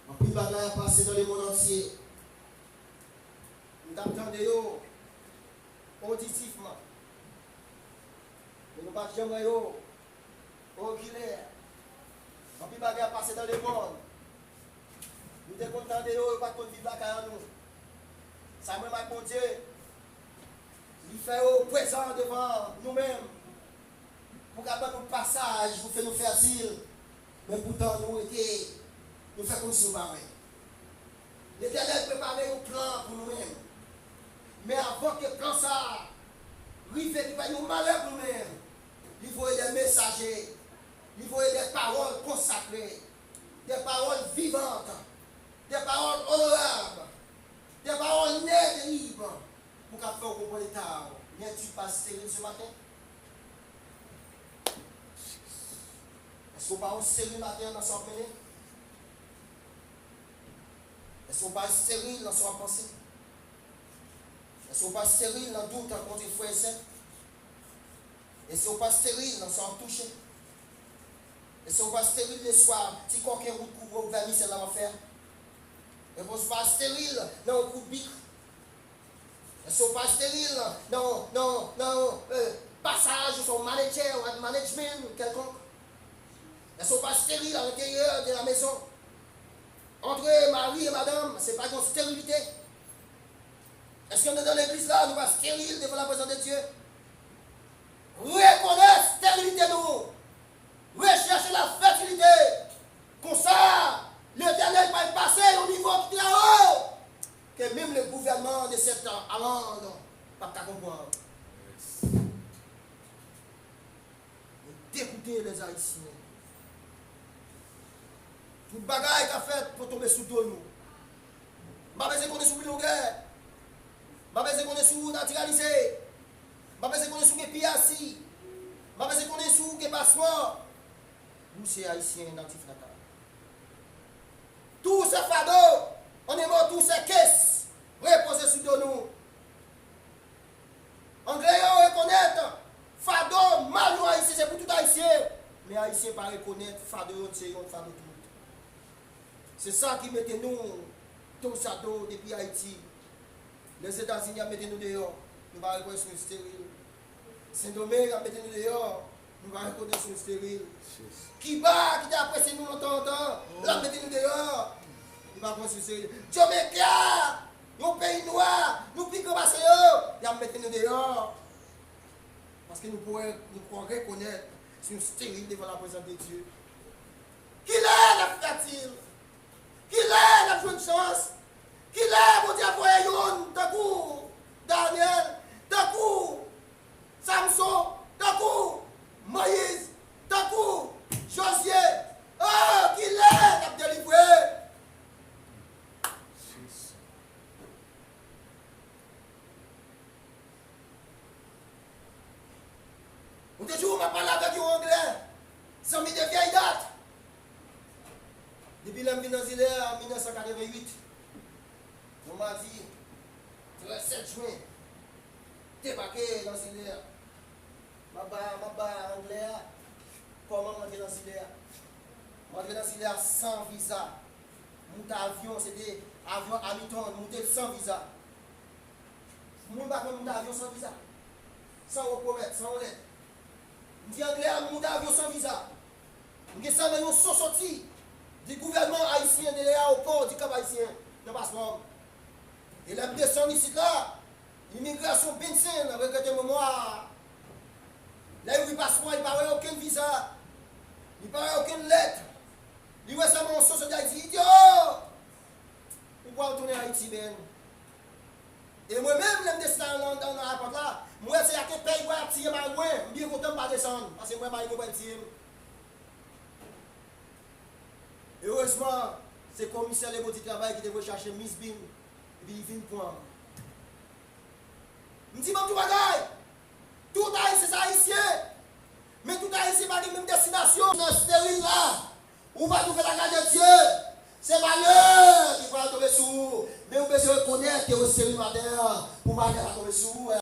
En plus, bagaille a passé dans le monde entier. Nous attendons auditivement. Mais nous ne pas jamais oculaire. En plus, bagaille a passé dans le monde. Nous sommes contents de nous, pas de vivre la carrière nous. Ça me m'a bon Dieu. Il fait au présent devant nous-mêmes. Pour qu'après nous passage, pour faire nous fertile. Mais pourtant, nous faisons comme si nous barrions. L'Éternel préparait un plan pour nous-mêmes. Mais avant que le plan ça, il fait nous malheur pour nous-mêmes. Il faut des messagers. Il faut des paroles consacrées. Des paroles vivantes. Des paroles honorables. Des paroles nettes et libres pour qu'à faire comprendre l'État. N'es-tu pas stérile ce matin? Est-ce qu'on parle stérile le matin dans son pays? Est-ce qu'on parle stérile dans son pensée? Est-ce qu'on parle stérile dans doute contre les frères et sœurs? Est-ce qu'on parle stérile dans son toucher? Est-ce qu'on parle stérile le soir? Si quelqu'un route couvre au vernis, c'est là à faire. Est-ce qu'on pas stérile dans un coup de bic? Est-ce qu'on pas stérile dans passage de son manager ou un management quelconque? Est-ce qu'on pas stérile à l'intérieur de la maison? Entre mari et madame, ce n'est pas une stérilité. Est-ce qu'on est dans l'église là, nous pas stérile devant la présence de Dieu? Reconnaître stérilité nous. Rechercher la fertilité. Comme ça, l'Éternel va passer au niveau qui est là-haut. Que même le gouvernement de cet Hollande ne va pas comprendre. D'écouter les Haïtiens. Tout bagaille qu'a fait pour tomber sous dos nous. Je ne sais pas qu'on est sous le guerre. Je ne sais pas qu'on est sous naturalisé. Je ne sais pas qu'on est sous les piassis. Je ne sais pas qu'on est sous les passeports. Nous, c'est Haïtiens natifs natal. Tous ces fardeaux, on est mort, tous ces caisses, reposés sur nous. Anglais, on reconnaît, fardeau, mal nous haïtiens, c'est pour tout haïtien. Mais haïtiens pas reconnaître, fardeau, c'est un fardeau tout. C'est ça qui mettait nous, tout ça depuis Haïti. Les États-Unis mettent nous dehors, nous ne pas reconnaître sur stérile. Saint-Domingue a mis nous dehors, nous ne pas reconnaître sur stérile. Qui t'a apprécié nous longtemps, la mettez nous dehors. Il va prendre sur sérieux. Jamaica, nos pays noirs, nous piquons passer, il va mettre nous dehors. Parce que nous pourrons reconnaître si nous stérile devant la présence de Dieu. Qu'il est la fertile, qu'il est la bonne chance, qu'il est, mon Dieu, voyons, d'un coup, Daniel, d'un coup, Samson, d'un coup, Moïse, d'un coup, Josué, oh, qu'il est, la délivré. On te joue, on m'a parlé avec un anglais, sans mis de vieilles dates. Depuis l'homme venu dans l'île en 1988, on m'a dit, le 7 juin, débarqué dans l'île. Ma anglais, comment on est dans l'île? On est dans l'île sans visa. Mon avion, c'était avion Hamilton, monté sans visa. Mon avion sans visa. Sans reconnaître, sans lettre. Je dis anglais, mon avion sans visa. Je dis ça, mais nous sommes sortis du gouvernement haïtien, de l'aéroport du Cap haïtien, de passeport. Et la descend ici là, l'immigration benzine, regardez moi. Là où il passe moi, il n'y a pas aucun visa, il n'y a pas aucune lettre. Il y a récemment un sauce d'Haïti, il dit oh! Il va retourner à Haïti même. Et moi-même, je descends dans la porte là. Moi, c'est à quel pays je vais tirer par moi. Je suis bien content de ne pas descendre. Parce que moi, je ne vais pas tirer. Et heureusement, c'est le commissaire de petit travail qui devait chercher Miss Bing. Et puis il vient prendre. Je dis, tout bagaille. Tout haïtien, c'est haïtien. Mais tout haïtien, c'est pas la même destination. Dans stérile là. On va tout faire la grâce de Dieu. C'est malheur qui va tomber sur vous. Mais vous besoin reconnaître que vous êtes matin pour malheur à tomber sur vous.